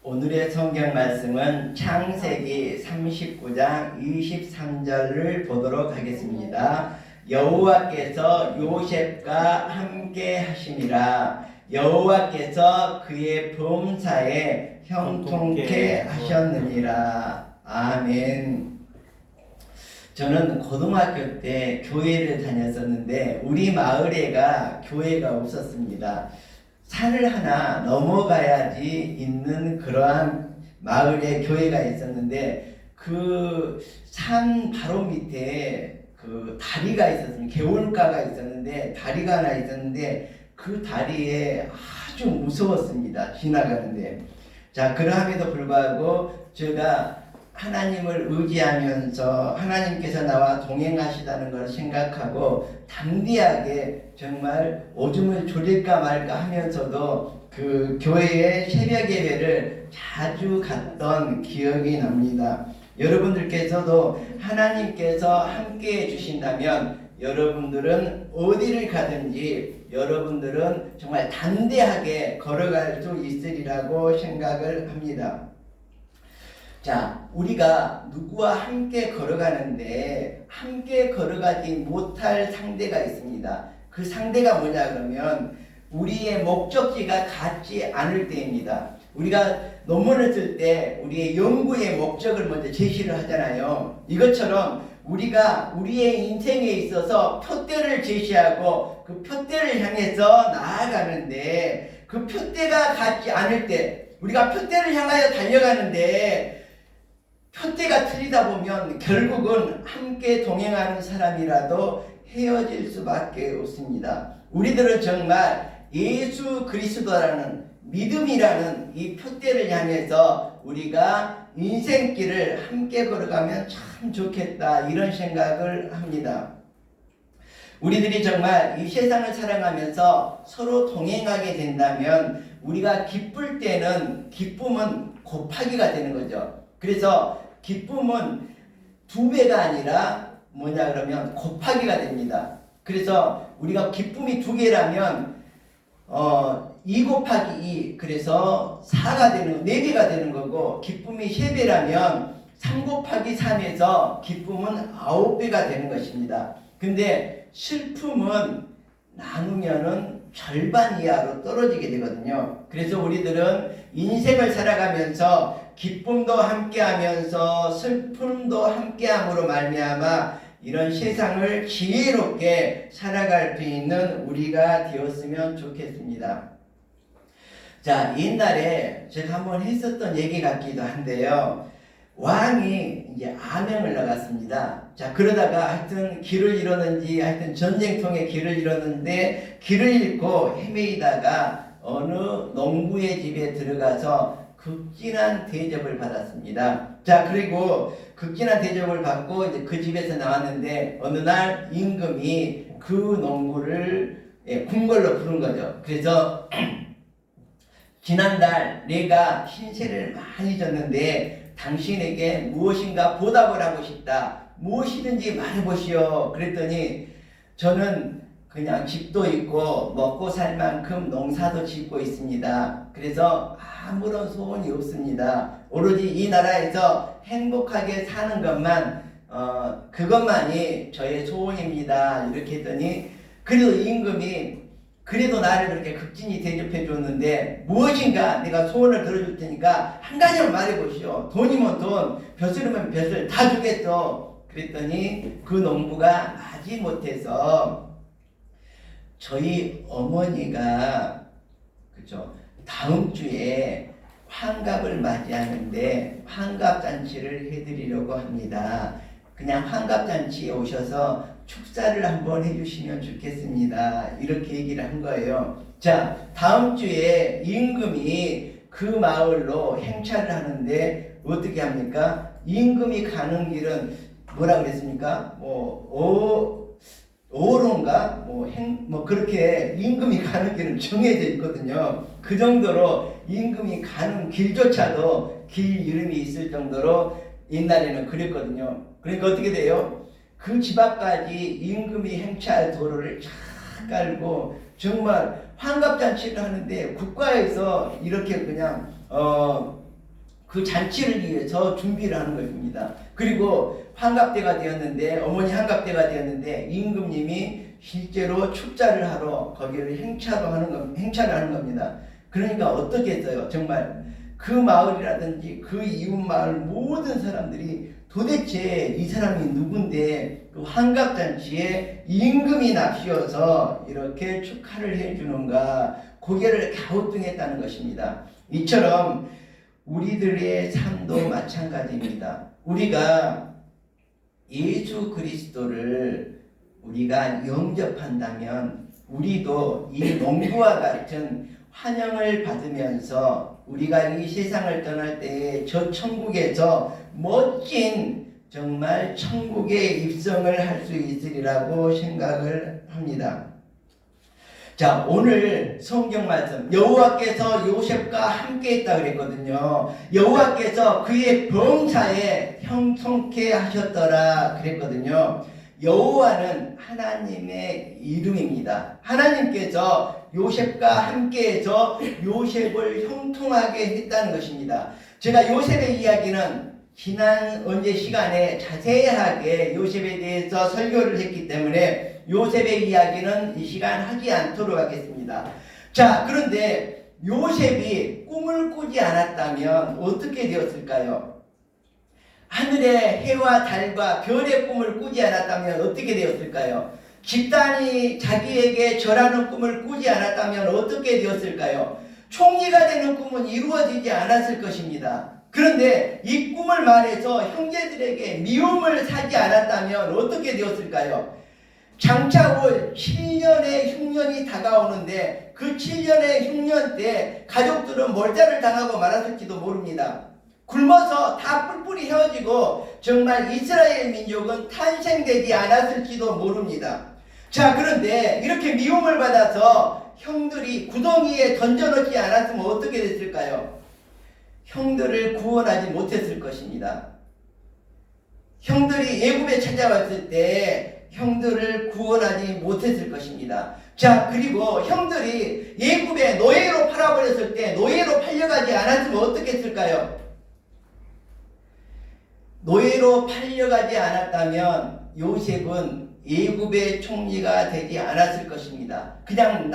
오늘의 성경 말씀은 창세기 39장 23절을 보도록 하겠습니다. 여호와께서 요셉과 함께 하심이라. 여호와께서 그의 범사에 형통케 하셨느니라. 아멘. 저는 고등학교 때 교회를 다녔었는데 우리 마을에가 교회가 없었습니다. 산을 하나 넘어가야지 있는 그러한 마을에 교회가 있었는데 그 산 바로 밑에 그 다리가 있었습니다. 개울가가 있었는데 다리가 하나 있었는데 그 다리에 아주 무서웠습니다. 지나가는데. 자, 그러함에도 불구하고 제가 하나님을 의지하면서 하나님께서 나와 동행하시다는 걸 생각하고 담대하게 정말 오줌을 졸릴까 말까 하면서도 그 교회의 새벽 예배를 자주 갔던 기억이 납니다. 여러분들께서도 하나님께서 함께 해주신다면 여러분들은 어디를 가든지 여러분들은 정말 담대하게 걸어갈 수 있으리라고 생각을 합니다. 자, 우리가 누구와 함께 걸어가는데 함께 걸어가지 못할 상대가 있습니다. 그 상대가 뭐냐 그러면 우리의 목적지가 같지 않을 때입니다. 우리가 논문을 쓸 때 우리의 연구의 목적을 먼저 제시를 하잖아요. 이것처럼 우리가 우리의 인생에 있어서 표대를 제시하고 그 표대를 향해서 나아가는데 그 표대가 같지 않을 때 우리가 표대를 향하여 달려가는데 표대가 틀리다 보면 결국은 함께 동행하는 사람이라도 헤어질 수밖에 없습니다. 우리들은 정말 예수 그리스도라는 믿음이라는 이 표대를 향해서 우리가 인생길을 함께 걸어가면 참 좋겠다 이런 생각을 합니다. 우리들이 정말 이 세상을 살아가면서 서로 동행하게 된다면 우리가 기쁠 때는 기쁨은 곱하기가 되는 거죠. 그래서 기쁨은 2배가 아니라 뭐냐 그러면 곱하기가 됩니다. 그래서 우리가 기쁨이 2개라면 2 곱하기 2 그래서 4가 되는 4배가 되는 거고 기쁨이 3배라면 3 곱하기 3에서 기쁨은 9배가 되는 것입니다. 근데 슬픔은 나누면은 절반 이하로 떨어지게 되거든요. 그래서 우리들은 인생을 살아가면서 기쁨도 함께하면서 슬픔도 함께함으로 말미암아 이런 세상을 지혜롭게 살아갈 수 있는 우리가 되었으면 좋겠습니다. 자, 옛날에 제가 한번 했었던 얘기 같기도 한데요. 왕이 이제 암행을 나갔습니다. 자, 그러다가 하여튼 길을 잃었는지 하여튼 전쟁통에 길을 잃었는데 길을 잃고 헤매이다가 어느 농부의 집에 들어가서 극진한 대접을 받았습니다. 자, 그리고 극진한 대접을 받고 이제 그 집에서 나왔는데 어느 날 임금이 그 농부를 궁궐로 부른 거죠. 그래서 지난달 내가 신세를 많이 졌는데 당신에게 무엇인가 보답을 하고 싶다. 무엇이든지 말해보시오. 그랬더니 저는 그냥 집도 있고 먹고 살 만큼 농사도 짓고 있습니다. 그래서 아무런 소원이 없습니다. 오로지 이 나라에서 행복하게 사는 것만 그것만이 저의 소원입니다. 이렇게 했더니 그래도 임금이 그래도 나를 그렇게 극진히 대접해 줬는데 무엇인가 내가 소원을 들어줄 테니까 한 가지만 말해보시오. 돈이면 돈, 벼슬이면 벼슬 다 주겠어. 그랬더니 그 농부가 마지못해서 저희 어머니가 그죠 다음 주에 환갑을 맞이하는데 환갑잔치를 해드리려고 합니다. 그냥 환갑잔치에 오셔서 축사를 한번 해주시면 좋겠습니다. 이렇게 얘기를 한 거예요. 자, 다음 주에 임금이 그 마을로 행차를 하는데 어떻게 합니까? 임금이 가는 길은 뭐라 그랬습니까? 오로인가? 그렇게 임금이 가는 길은 정해져 있거든요. 그 정도로 임금이 가는 길조차도 길 이름이 있을 정도로 옛날에는 그랬거든요. 그러니까 어떻게 돼요? 그 집 앞까지 임금이 행차할 도로를 쫙 깔고 정말 환갑잔치를 하는데 국가에서 이렇게 그냥 그 잔치를 위해서 준비를 하는 것입니다. 그리고 환갑때가 되었는데, 어머니 환갑때가 되었는데 임금님이 실제로 축자를 하러 거기를 행차를 하는 겁니다. 그러니까 어떻게 했어요? 정말 그 마을이라든지 그 이웃 마을 모든 사람들이 도대체 이 사람이 누군데 그 환갑잔치에 임금이 납시어서 이렇게 축하를 해주는가, 고개를 갸우뚱했다는 것입니다. 이처럼 우리들의 삶도 마찬가지입니다. 우리가 예수 그리스도를 우리가 영접한다면 우리도 이 농부와 같은 환영을 받으면서 우리가 이 세상을 떠날 때에 저 천국에서 멋진 정말 천국의 입성을 할 수 있으리라고 생각을 합니다. 자, 오늘 성경 말씀, 여호와께서 요셉과 함께 있다 그랬거든요. 여호와께서 그의 범사에 형통케 하셨더라 그랬거든요. 여호와는 하나님의 이름입니다. 하나님께서 요셉과 함께해서 요셉을 형통하게 했다는 것입니다. 제가 요셉의 이야기는 지난 언제 시간에 자세하게 요셉에 대해서 설교를 했기 때문에 요셉의 이야기는 이 시간 하지 않도록 하겠습니다. 자, 그런데 요셉이 꿈을 꾸지 않았다면 어떻게 되었을까요? 하늘의 해와 달과 별의 꿈을 꾸지 않았다면 어떻게 되었을까요? 집단이 자기에게 절하는 꿈을 꾸지 않았다면 어떻게 되었을까요? 총리가 되는 꿈은 이루어지지 않았을 것입니다. 그런데 이 꿈을 말해서 형제들에게 미움을 사지 않았다면 어떻게 되었을까요? 장차 올 7년의 흉년이 다가오는데 그 7년의 흉년 때 가족들은 몰살을 당하고 말았을지도 모릅니다. 굶어서 다 뿔뿔이 헤어지고 정말 이스라엘 민족은 탄생되지 않았을지도 모릅니다. 자, 그런데 이렇게 미움을 받아서 형들이 구덩이에 던져놓지 않았으면 어떻게 됐을까요? 형들을 구원하지 못했을 것입니다. 형들이 애굽에 찾아왔을 때 형들을 구원하지 못했을 것입니다. 자, 그리고 형들이 애굽에 노예로 팔아버렸을 때 노예로 팔려가지 않았으면 어떻게 했을까요? 노예로 팔려가지 않았다면 요셉은 애굽의 총리가 되지 않았을 것입니다. 그냥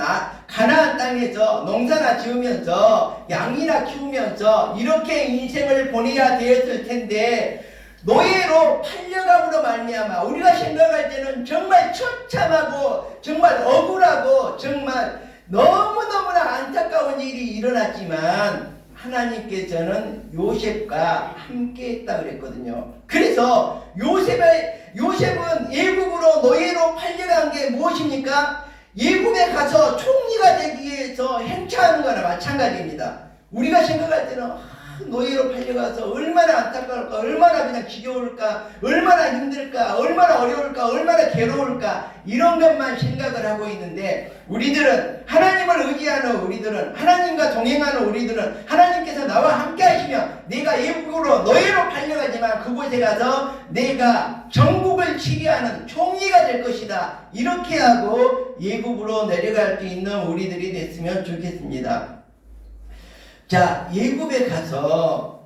가나안 땅에서 농사나 지으면서 양이나 키우면서 이렇게 인생을 보내야 되었을 텐데 노예로 팔려감으로 말미암아 우리가 생각할 때는 정말 처참하고 정말 억울하고 정말 너무너무나 안타까운 일이 일어났지만 하나님께서는 요셉과 함께 했다 그랬거든요. 그래서 요셉은 애굽으로 노예로 팔려간 게 무엇입니까? 애굽에 가서 총리가 되기 위해서 행차하는 거나 마찬가지입니다. 우리가 생각할 때는 노예로 팔려가서 얼마나 안타까울까, 얼마나 그냥 지겨울까, 얼마나 힘들까, 얼마나 어려울까, 얼마나 괴로울까, 이런 것만 생각을 하고 있는데 우리들은 하나님을 의지하는 우리들은, 하나님과 동행하는 우리들은 하나님께서 나와 함께 하시면 내가 애국으로 노예로 팔려가지만 그곳에 가서 내가 전국을 치리하는 총리가 될 것이다, 이렇게 하고 애국으로 내려갈 수 있는 우리들이 됐으면 좋겠습니다. 자, 애굽에 가서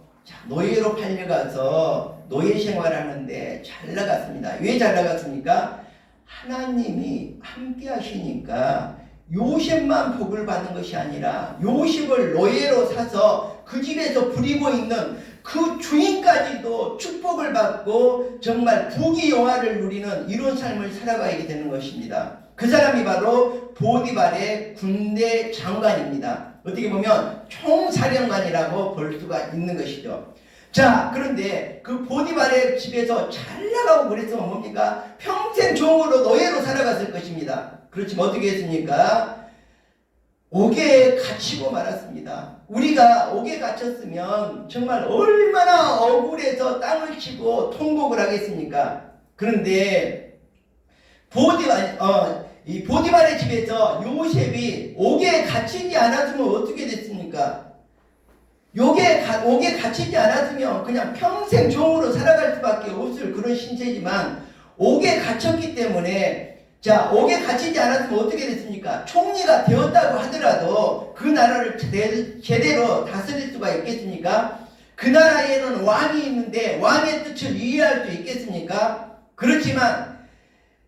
노예로 팔려가서 노예 생활하는데 잘 나갔습니다. 왜 잘 나갔습니까? 하나님이 함께 하시니까 요셉만 복을 받는 것이 아니라 요셉을 노예로 사서 그 집에서 부리고 있는 그 주인까지도 축복을 받고 정말 부귀영화를 누리는 이런 삶을 살아가게 되는 것입니다. 그 사람이 바로 보디발의 군대 장관입니다. 어떻게 보면 총사령관이라고 볼 수가 있는 것이죠. 자, 그런데 그 보디발의 집에서 잘 나가고 그랬으면 뭡니까? 평생 종으로 노예로 살아갔을 것입니다. 그렇지만 어떻게 했습니까? 옥에 갇히고 말았습니다. 우리가 옥에 갇혔으면 정말 얼마나 억울해서 땅을 치고 통곡을 하겠습니까? 그런데 이 보디발의 집에서 요셉이 옥에 갇히지 않았으면 어떻게 됐습니까? 옥에 갇히지 않았으면 그냥 평생 종으로 살아갈 수밖에 없을 그런 신세지만 옥에 갇혔기 때문에, 자, 옥에 갇히지 않았으면 어떻게 됐습니까? 총리가 되었다고 하더라도 그 나라를 제대로 다스릴 수가 있겠습니까? 그 나라에는 왕이 있는데 왕의 뜻을 이해할 수 있겠습니까? 그렇지만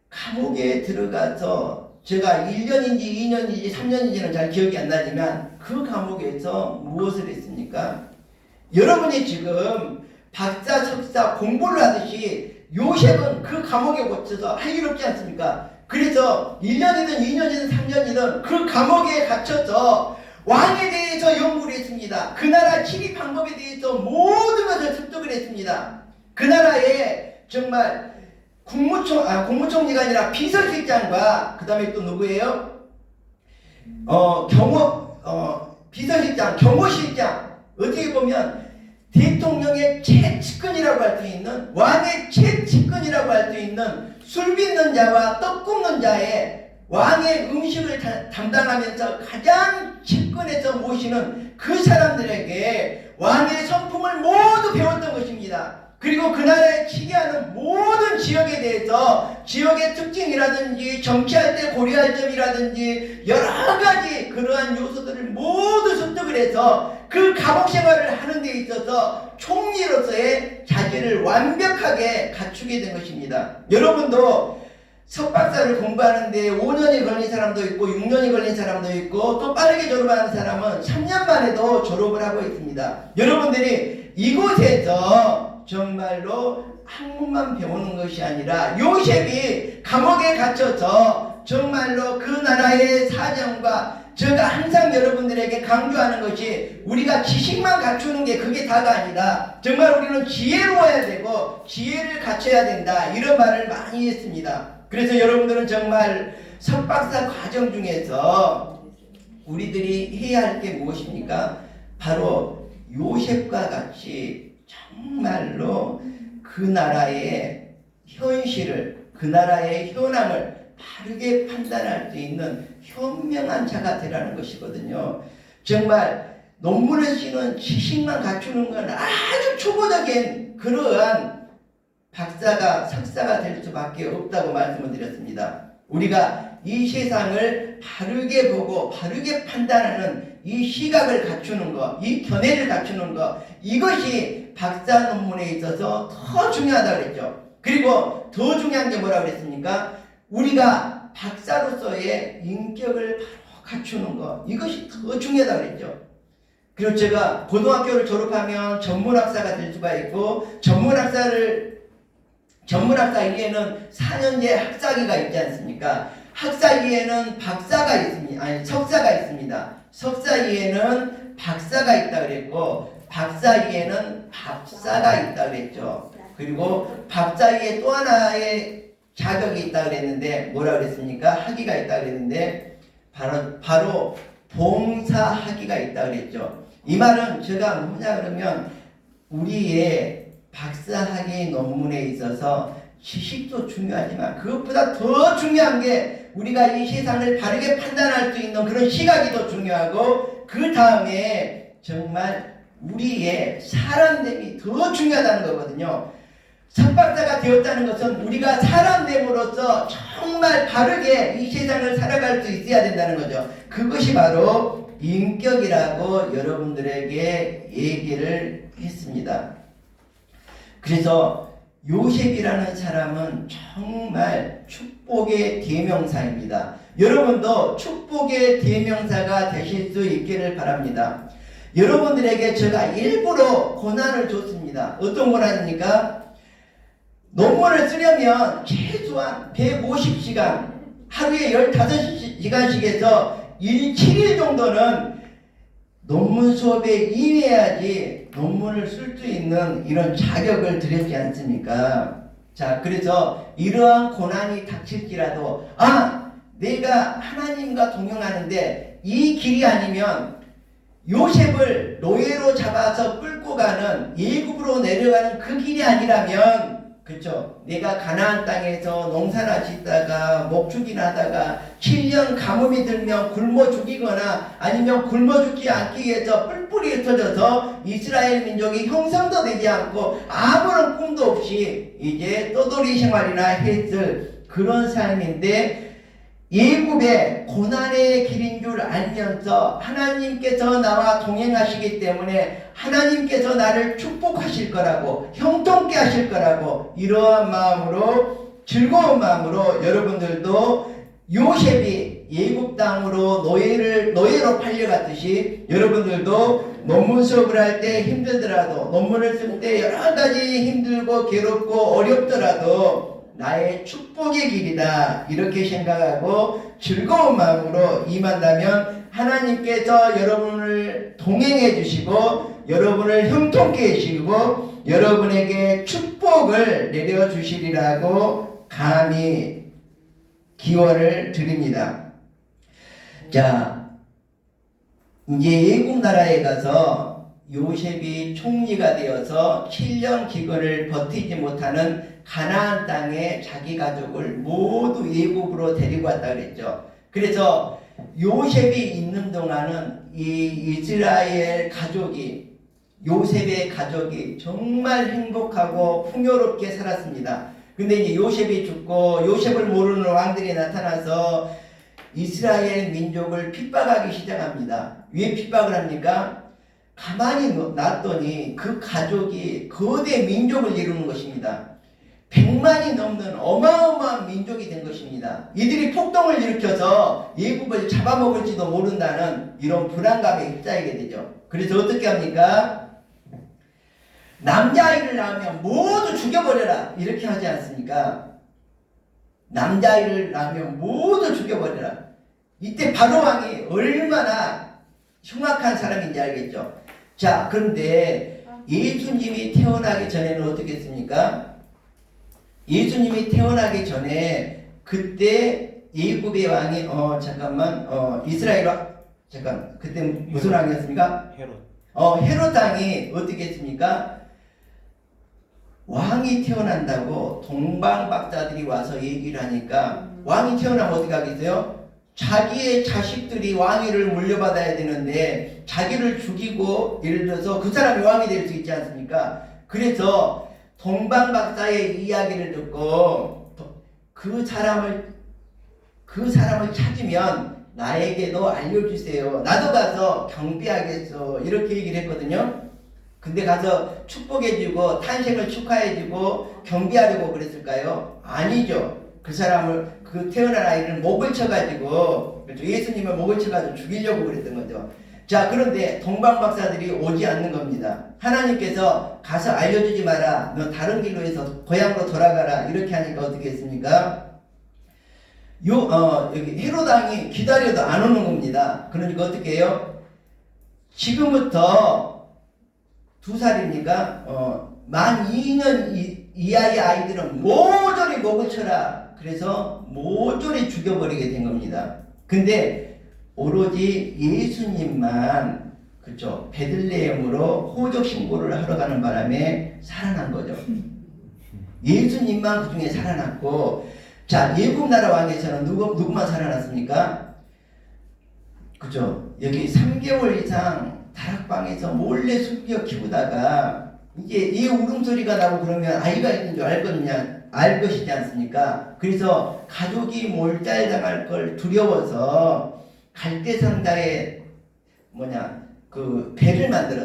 감옥에 들어가서 제가 1년인지 2년인지 3년인지는 잘 기억이 안 나지만 그 감옥에서 무엇을 했습니까? 여러분이 지금 박사, 석사 공부를 하듯이 요셉은 그 감옥에 갇혀서 할 일 없지 않습니까? 그래서 1년이든 2년이든 3년이든 그 감옥에 갇혀서 왕에 대해서 연구를 했습니다. 그 나라 치리 방법에 대해서 모든 것을 습득을 했습니다. 그 나라에 정말 국무총리가 아니라 비서실장과 그 다음에 또 누구예요? 비서실장, 경호실장, 어떻게 보면 대통령의 최측근이라고 할 수 있는, 왕의 최측근이라고 할 수 있는 술 빚는 자와 떡 굽는 자의 왕의 음식을 담당하면서 가장 측근에서 모시는 그 사람들에게 왕의 성품을 모두 배웠던 것입니다. 그리고 그 나라에 치게하는 모든 지역에 대해서 지역의 특징이라든지 정치할 때 고려할 점이라든지 여러 가지 그러한 요소들을 모두 습득을 해서 그 감옥 생활을 하는 데 있어서 총리로서의 자질을 완벽하게 갖추게 된 것입니다. 여러분도 석박사를 공부하는데 5년이 걸린 사람도 있고 6년이 걸린 사람도 있고 또 빠르게 졸업하는 사람은 3년 만에도 졸업을 하고 있습니다. 여러분들이 이곳에서 정말로 학문만 배우는 것이 아니라 요셉이 감옥에 갇혀서 정말로 그 나라의 사정과 제가 항상 여러분들에게 강조하는 것이 우리가 지식만 갖추는 게 그게 다가 아니라 정말 우리는 지혜로워야 되고 지혜를 갖춰야 된다, 이런 말을 많이 했습니다. 그래서 여러분들은 정말 석박사 과정 중에서 우리들이 해야 할 게 무엇입니까? 바로 요셉과 같이 정말로 그 나라의 현실을, 그 나라의 현황을 바르게 판단할 수 있는 현명한 자가 되라는 것이거든요. 정말 논문을 쓰는 지식만 갖추는 건 아주 초보적인 그러한 박사가, 석사가 될 수밖에 없다고 말씀을 드렸습니다. 우리가 이 세상을 바르게 보고 바르게 판단하는 이 시각을 갖추는 것, 이 견해를 갖추는 것, 이것이 박사 논문에 있어서 더 중요하다고 그랬죠. 그리고 더 중요한 게 뭐라고 그랬습니까? 우리가 박사로서의 인격을 바로 갖추는 것, 이것이 더 중요하다고 그랬죠. 그리고 제가 고등학교를 졸업하면 전문학사가 될 수가 있고, 전문학사 이외에는 4년제 학사기가 있지 않습니까? 학사 이외에는 박사가 있습니다. 아니, 석사가 있습니다. 석사 이외에는 박사가 있다 그랬고, 박사 이외에는 밥사가 있다 그랬죠. 그리고 밥사 이외에 또 하나의 자격이 있다 그랬는데 뭐라 그랬습니까? 학위가 있다 그랬는데 바로 봉사학위가 있다 그랬죠. 이 말은 제가 뭐냐 그러면 우리의 박사학위 논문에 있어서 지식도 중요하지만 그것보다 더 중요한 게 우리가 이 세상을 바르게 판단할 수 있는 그런 시각이 더 중요하고, 그 다음에 정말 우리의 사람됨이 더 중요하다는 거거든요. 석박사가 되었다는 것은 우리가 사람됨으로써 정말 바르게 이 세상을 살아갈 수 있어야 된다는 거죠. 그것이 바로 인격이라고 여러분들에게 얘기를 했습니다. 그래서 요셉이라는 사람은 정말 축복의 대명사입니다. 여러분도 축복의 대명사가 되실 수 있기를 바랍니다. 여러분들에게 제가 일부러 고난을 줬습니다. 어떤 고난입니까? 논문을 쓰려면 최소한 150시간, 하루에 15시간씩 해서 7일 정도는 논문 수업에 임해야지 논문을 쓸 수 있는 이런 자격을 드렸지 않습니까? 자, 그래서 이러한 고난이 닥칠지라도 내가 하나님과 동행하는데 이 길이 아니면 요셉을 노예로 잡아서 끌고 가는, 예굽으로 내려가는 그 길이 아니라면, 그렇죠, 내가 가나안 땅에서 농사나 짓다가 목축이나 하다가 7년 가뭄이 들면 굶어 죽이거나 아니면 굶어 죽지 않기 위해서 뿔뿔이 흩어져서 이스라엘 민족이 형성도 되지 않고 아무런 꿈도 없이 이제 떠돌이 생활이나 했을 그런 삶인데, 예굽의 고난의 길인 줄 알면서 하나님께서 나와 동행하시기 때문에 하나님께서 나를 축복하실 거라고, 형통케 하실 거라고, 이러한 마음으로, 즐거운 마음으로 여러분들도 요셉이 예굽 땅으로 노예로 팔려갔듯이 여러분들도 논문 수업을 할 때 힘들더라도, 논문을 쓸 때 여러 가지 힘들고 괴롭고 어렵더라도 나의 축복의 길이다 이렇게 생각하고 즐거운 마음으로 임한다면 하나님께서 여러분을 동행해 주시고 여러분을 형통케 해주시고 여러분에게 축복을 내려주시리라고 감히 기원을 드립니다. 자, 이제 예굽 나라에 가서 요셉이 총리가 되어서 7년 기근을 버티지 못하는 가나안 땅에 자기 가족을 모두 예굽으로 데리고 왔다 그랬죠. 그래서 요셉이 있는 동안은 이 이스라엘 가족이, 요셉의 가족이 정말 행복하고 풍요롭게 살았습니다. 근데 이제 요셉이 죽고 요셉을 모르는 왕들이 나타나서 이스라엘 민족을 핍박하기 시작합니다. 왜 핍박을 합니까? 가만히 놨더니 그 가족이 거대 민족을 이루는 것입니다. 100만이 넘는 어마어마한 민족이 된 것입니다. 이들이 폭동을 일으켜서 예굽을 잡아먹을지도 모른다는 이런 불안감에 휩싸이게 되죠. 그래서 어떻게 합니까? 남자아이를 낳으면 모두 죽여버려라 이렇게 하지 않습니까? 남자아이를 낳으면 모두 죽여버려라. 이때 바로왕이 얼마나 흉악한 사람인지 알겠죠? 자, 그런데 예수님이 태어나기 전에는 어떻게 했습니까? 예수님이 태어나기 전에 그때 예굽의 왕이 이스라엘 왕, 잠깐, 그때 무슨 왕이었습니까? 헤롯 왕이 어떻게 했습니까? 왕이 태어난다고 동방박사들이 와서 얘기를 하니까 왕이 태어나면 어떻게 하겠어요? 자기의 자식들이 왕위를 물려받아야 되는데 자기를 죽이고 예를 들어서 그 사람이 왕이 될 수 있지 않습니까? 그래서 동방박사의 이야기를 듣고 그 사람을 찾으면 나에게도 알려주세요. 나도 가서 경비하겠어. 이렇게 얘기를 했거든요. 근데 가서 축복해주고 탄생을 축하해주고 경비하려고 그랬을까요? 아니죠. 그 사람을, 그 태어난 아이를 목을 쳐가지고, 예수님을 목을 쳐가지고 죽이려고 그랬던 거죠. 자, 그런데 동방박사들이 오지 않는 겁니다. 하나님께서 가서 알려주지 마라. 너 다른 길로 해서 고향으로 돌아가라. 이렇게 하니까 어떻게 했습니까? 여기 헤롯 왕이 기다려도 안 오는 겁니다. 그러니까 어떻게 해요? 지금부터 2살이니까 만 2년 이하의 아이들은 모조리 목을 쳐라. 그래서 모조리 죽여버리게 된 겁니다. 근데 오로지 예수님만, 그렇죠, 베들레헴으로 호적 신고를 하러 가는 바람에 살아난 거죠. 예수님만 그 중에 살아났고, 자, 예굽 나라 왕에서는 누구만 살아났습니까? 그죠? 여기 3개월 이상 다락방에서 몰래 숨겨 키우다가 이게 이 울음소리가 나고 그러면 아이가 있는 줄 알 것이지 않습니까? 그래서 가족이 몰살당할 걸 두려워서 갈대상자에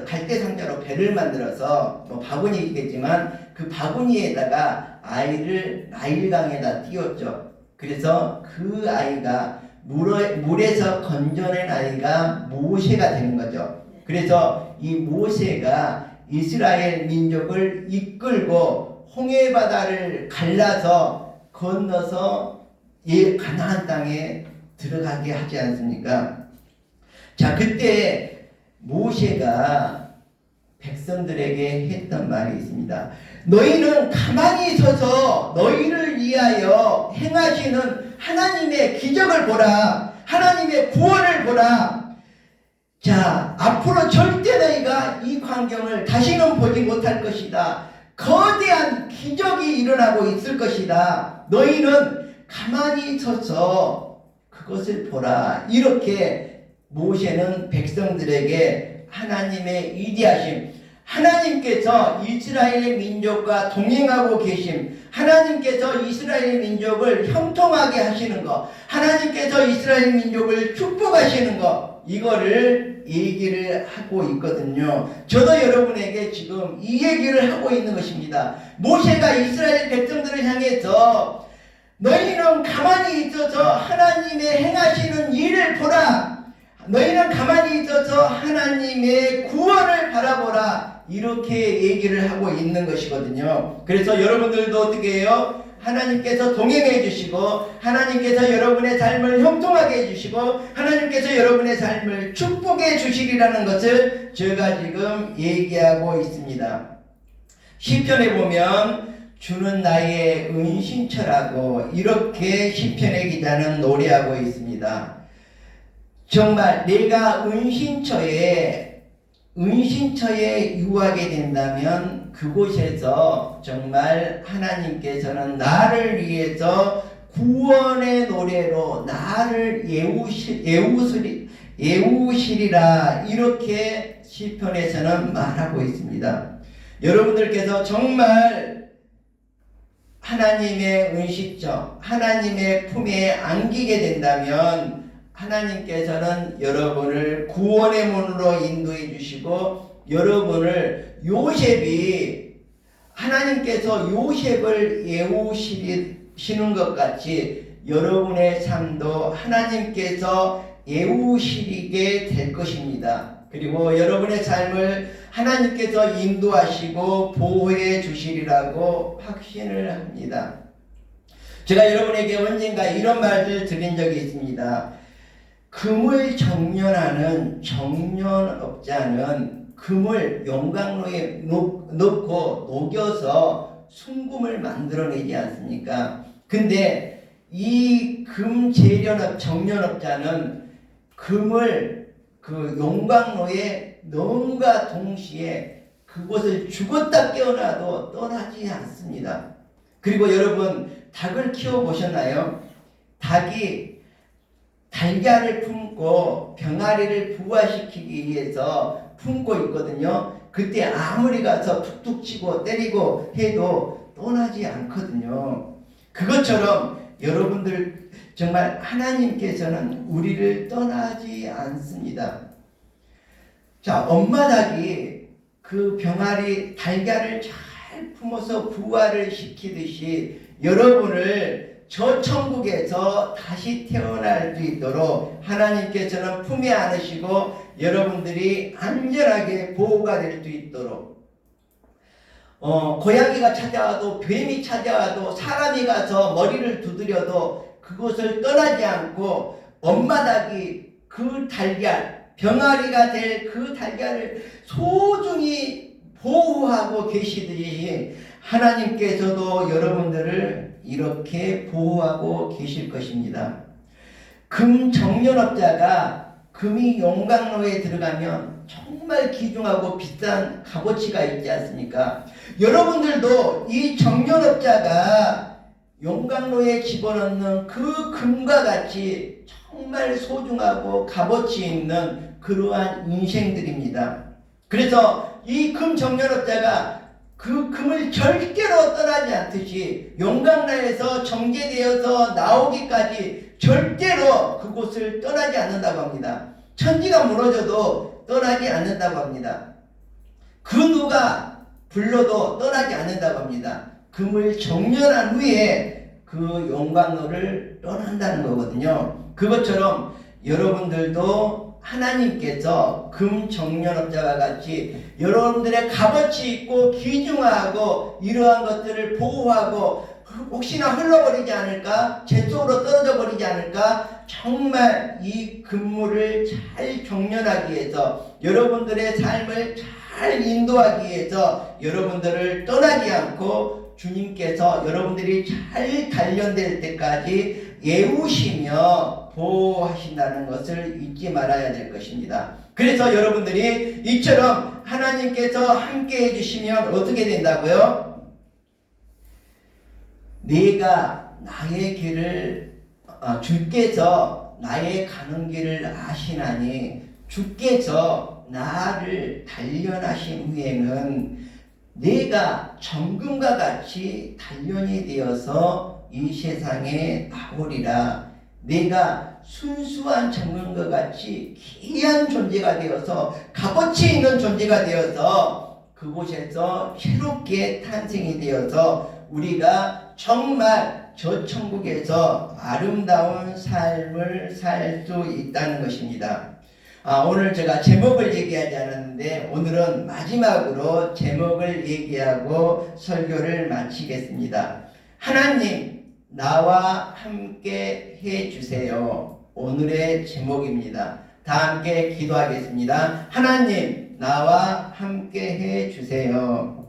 갈대상자로 배를 만들어서 바구니이겠지만 그 바구니에다가 아이를 나일강에다 띄웠죠. 그래서 그 아이가 물에서 건져낸 아이가 모세가 되는 거죠. 그래서 이 모세가 이스라엘 민족을 이끌고 홍해바다를 갈라서 건너서 가나안 땅에 들어가게 하지 않습니까? 자, 그때 모세가 백성들에게 했던 말이 있습니다. 너희는 가만히 서서 너희를 위하여 행하시는 하나님의 기적을 보라. 하나님의 구원을 보라. 자, 앞으로 절대 너희가 이 광경을 다시는 보지 못할 것이다. 거대한 기적이 일어나고 있을 것이다. 너희는 가만히 서서 그것을 보라. 이렇게 모세는 백성들에게 하나님의 위대하심, 하나님께 하나님께서 이스라엘 민족과 동행하고 계심, 하나님께서 이스라엘 민족을 형통하게 하시는 것, 하나님께서 이스라엘 민족을 축복하시는 것, 이거를 얘기를 하고 있거든요. 저도 여러분에게 지금 이 얘기를 하고 있는 것입니다. 모세가 이스라엘 백성들을 향해서 너희는 가만히 있어서 하나님의 행하시는 일을 보라. 너희는 가만히 있어서 하나님의 구원을 바라보라. 이렇게 얘기를 하고 있는 것이거든요. 그래서 여러분들도 어떻게 해요? 하나님께서 동행해 주시고, 하나님께서 여러분의 삶을 형통하게 해 주시고, 하나님께서 여러분의 삶을 축복해 주시리라는 것을 제가 지금 얘기하고 있습니다. 시편에 보면 주는 나의 은신처라고 이렇게 시편의 기자는 노래하고 있습니다. 정말 내가 은신처에 유하게 된다면 그곳에서 정말 하나님께서는 나를 위해서 구원의 노래로 나를 예우시리라, 이렇게 시편에서는 말하고 있습니다. 여러분들께서 정말 하나님의 은식처, 하나님의 품에 안기게 된다면 하나님께서는 여러분을 구원의 문으로 인도해 주시고, 여러분을 하나님께서 요셉을 예우시는 것 같이 여러분의 삶도 하나님께서 예우시게 될 것입니다. 그리고 여러분의 삶을 하나님께서 인도하시고 보호해 주시리라고 확신을 합니다. 제가 여러분에게 언젠가 이런 말을 드린 적이 있습니다. 금을 정련하는 정련업자는 금을 용광로에 넣고 녹여서 순금을 만들어내지 않습니까? 근데 이 금 정련업자는 금을 그 용광로에 넣음과 동시에 그곳을 죽었다 깨어나도 떠나지 않습니다. 그리고 여러분, 닭을 키워보셨나요? 닭이 달걀을 품고 병아리를 부화시키기 위해서 품고 있거든요. 그때 아무리 가서 툭툭 치고 때리고 해도 떠나지 않거든요. 그것처럼 여러분들 정말 하나님께서는 우리를 떠나지 않습니다. 자, 엄마 닭이 그 병아리 달걀을 잘 품어서 부화를 시키듯이 여러분을 저 천국에서 다시 태어날 수 있도록 하나님께서는 품에 안으시고 여러분들이 안전하게 보호가 될 수 있도록, 고양이가 찾아와도 뱀이 찾아와도 사람이 가서 머리를 두드려도 그곳을 떠나지 않고 엄마 닭이 그 달걀, 병아리가 될 그 달걀을 소중히 보호하고 계시듯이 하나님께서도 여러분들을 이렇게 보호하고 계실 것입니다. 금 정련업자가 금이 용광로에 들어가면 정말 귀중하고 비싼 값어치가 있지 않습니까? 여러분들도 이 정련업자가 용광로에 집어넣는 그 금과 같이 정말 소중하고 값어치 있는 그러한 인생들입니다. 그래서 이 금 정련업자가 그 금을 절대로 떠나지 않듯이 용광로에서 정제되어서 나오기까지 절대로 그곳을 떠나지 않는다고 합니다. 천지가 무너져도 떠나지 않는다고 합니다. 그 누가 불러도 떠나지 않는다고 합니다. 금을 정련한 후에 그 용광로를 떠난다는 거거든요. 그것처럼 여러분들도 하나님께서 금 정련업자와 같이 여러분들의 값어치 있고 귀중하고 이러한 것들을 보호하고 혹시나 흘러버리지 않을까, 재 속으로 떨어져 버리지 않을까, 정말 이 금물을 잘 정련하기 위해서 여러분들의 삶을 잘 인도하기 위해서 여러분들을 떠나지 않고 주님께서 여러분들이 잘 단련될 때까지 예우시며 보호하신다는 것을 잊지 말아야 될 것입니다. 그래서 여러분들이 이처럼 하나님께서 함께 해주시면 어떻게 된다고요? 내가 나의 길을 주께서 나의 가는 길을 아시나니 주께서 나를 단련하신 후에는 내가 정금과 같이 단련이 되어서 이 세상에 나오리라. 내가 순수한 정금과 같이 귀한 존재가 되어서 값어치 있는 존재가 되어서 그곳에서 새롭게 탄생이 되어서 우리가 정말 저 천국에서 아름다운 삶을 살 수 있다는 것입니다. 오늘 제가 제목을 얘기하지 않았는데 오늘은 마지막으로 제목을 얘기하고 설교를 마치겠습니다. 하나님, 나와 함께 해주세요. 오늘의 제목입니다. 다 함께 기도하겠습니다. 하나님, 나와 함께 해주세요.